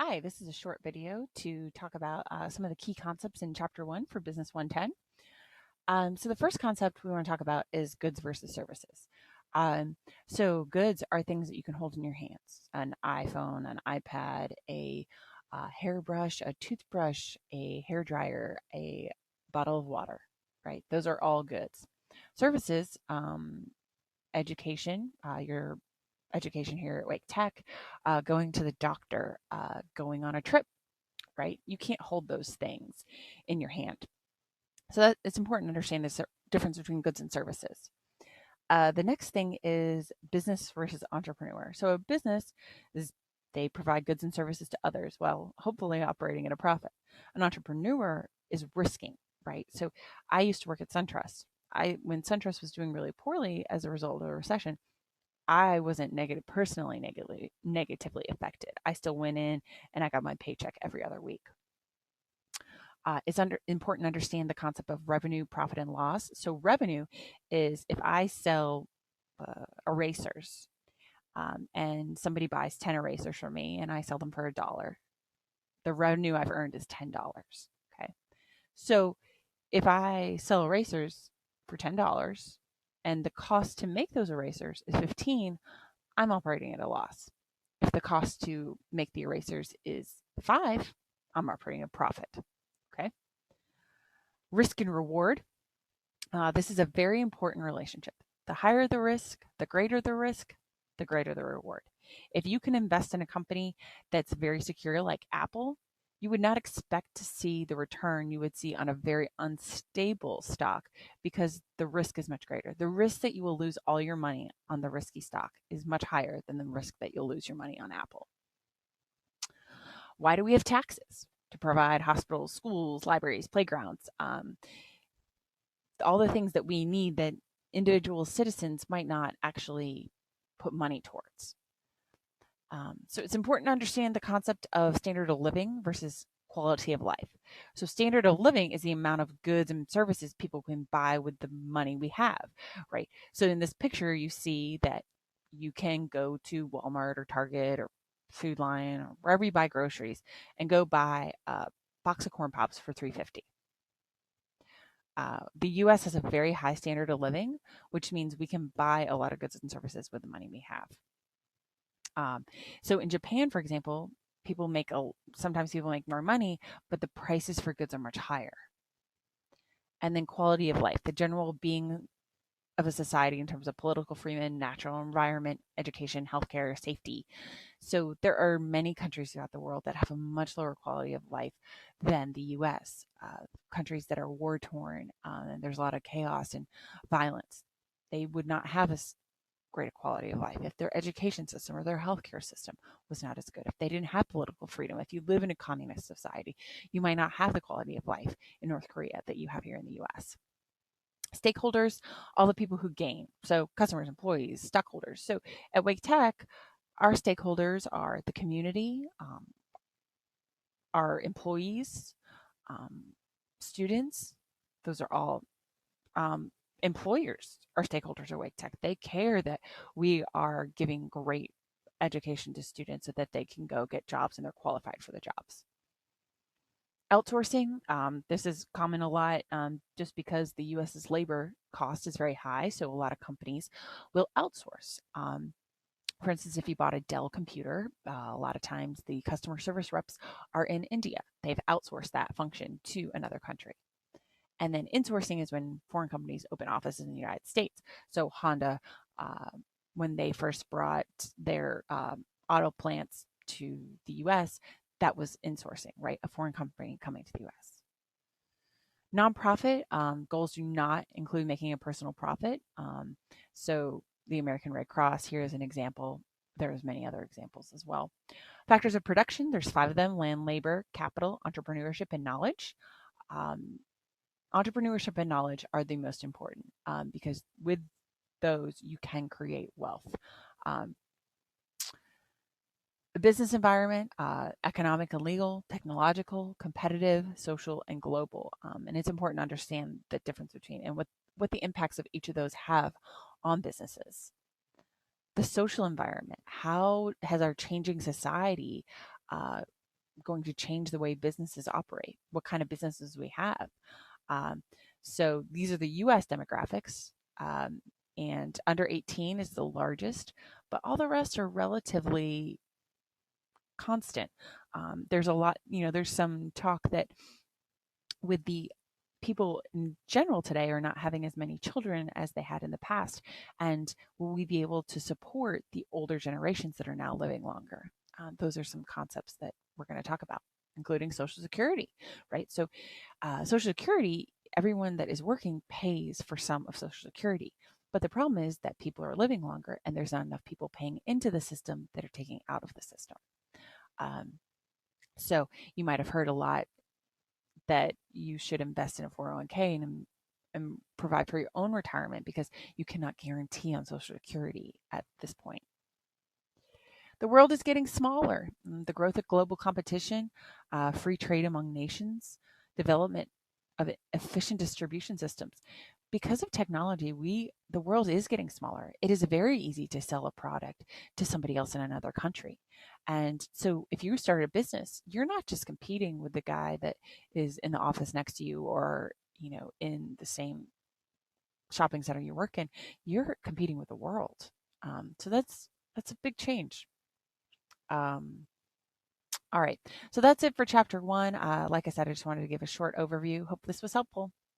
Hi, this is a short video to talk about some of the key concepts in Chapter 1 for Business 110. So the first concept we want to talk about is goods versus services. So goods are things that you can hold in your hands: an iPhone, an iPad, a hairbrush, a toothbrush, a hair dryer, a bottle of water, right? Those are all goods. Services, education, your education here at Wake Tech, going to the doctor, going on a trip, right? You can't hold those things in your hand. So it's important to understand the difference between goods and services. The next thing is business versus entrepreneur. So a business is they provide goods and services to others while hopefully operating at a profit. An entrepreneur is risking, right? So I used to work at SunTrust. When SunTrust was doing really poorly as a result of a recession, I wasn't personally negatively affected. I still went in and I got my paycheck every other week. It's important to understand the concept of revenue, profit, and loss. So revenue is if I sell erasers, and somebody buys 10 erasers from me and I sell them for $1, the revenue I've earned is $10. Okay. So if I sell erasers for $10 and the cost to make those erasers is 15, I'm operating at a loss. If the cost to make the erasers is 5, I'm operating at a profit. Okay. Risk and reward. This is a very important relationship. The higher the risk, the greater the risk, the greater the reward. If you can invest in a company that's very secure, like Apple, you would not expect to see the return you would see on a very unstable stock because the risk is much greater. The risk that you will lose all your money on the risky stock is much higher than the risk that you'll lose your money on Apple. Why do we have taxes? To provide hospitals, schools, libraries, playgrounds, all the things that we need that individual citizens might not actually put money towards. So it's important to understand the concept of standard of living versus quality of life. So standard of living is the amount of goods and services people can buy with the money we have, right? So in this picture, you see that you can go to Walmart or Target or Food Lion or wherever you buy groceries and go buy a box of corn pops for $3.50. The US has a very high standard of living, which means we can buy a lot of goods and services with the money we have. So in Japan, for example, sometimes people make more money, but the prices for goods are much higher. And then quality of life, the general being of a society in terms of political freedom, natural environment, education, healthcare, safety. So there are many countries throughout the world that have a much lower quality of life than the US. Countries that are war torn, and there's a lot of chaos and violence. They would not have as great a quality of life if their education system or their healthcare system was not as good. If they didn't have political freedom, if you live in a communist society, you might not have the quality of life in North Korea that you have here in the US. Stakeholders, all the people who gain. So customers, employees, stockholders. So at Wake Tech, our stakeholders are the community, our employees, um, students. Those are all employers. Our stakeholders at Wake Tech. They care that we are giving great education to students so that they can go get jobs and they're qualified for the jobs. Outsourcing, this is common a lot just because the US's labor cost is very high. So a lot of companies will outsource. For instance, if you bought a Dell computer, a lot of times the customer service reps are in India. They've outsourced that function to another country. And then insourcing is when foreign companies open offices in the United States. So Honda, uh, when they first brought their auto plants to the US, that was insourcing, right? A foreign company coming to the US. Nonprofit goals do not include making a personal profit. So the American Red Cross here is an example. There's many other examples as well. Factors of production, there's 5 of them: land, labor, capital, entrepreneurship, and knowledge. Um, Entrepreneurship and knowledge are the most important because with those you can create wealth. Um, the business environment, economic and legal, technological, competitive, social, and global. And it's important to understand the difference between and what the impacts of each of those have on businesses. The social environment, how has our changing society going to change the way businesses operate, what kind of businesses we have. Um, so these are the US demographics, and under 18 is the largest, but all the rest are relatively constant. There's a lot, there's some talk that with the people in general today are not having as many children as they had in the past. And will we be able to support the older generations that are now living longer? Those are some concepts that we're going to talk about, including Social Security, right? So, Social Security, everyone that is working pays for some of Social Security. But the problem is that people are living longer and there's not enough people paying into the system that are taking out of the system. Um, so you might have heard a lot that you should invest in a 401k and provide for your own retirement because you cannot guarantee on Social Security at this point. The world is getting smaller. The growth of global competition, free trade among nations, development of efficient distribution systems. Because of technology, the world is getting smaller. It is very easy to sell a product to somebody else in another country. And so if you start a business, you're not just competing with the guy that is in the office next to you or, in the same shopping center you work in. You're competing with the world. So that's a big change. Um, all right. So that's it for chapter 1. Like I said, I just wanted to give a short overview. Hope this was helpful.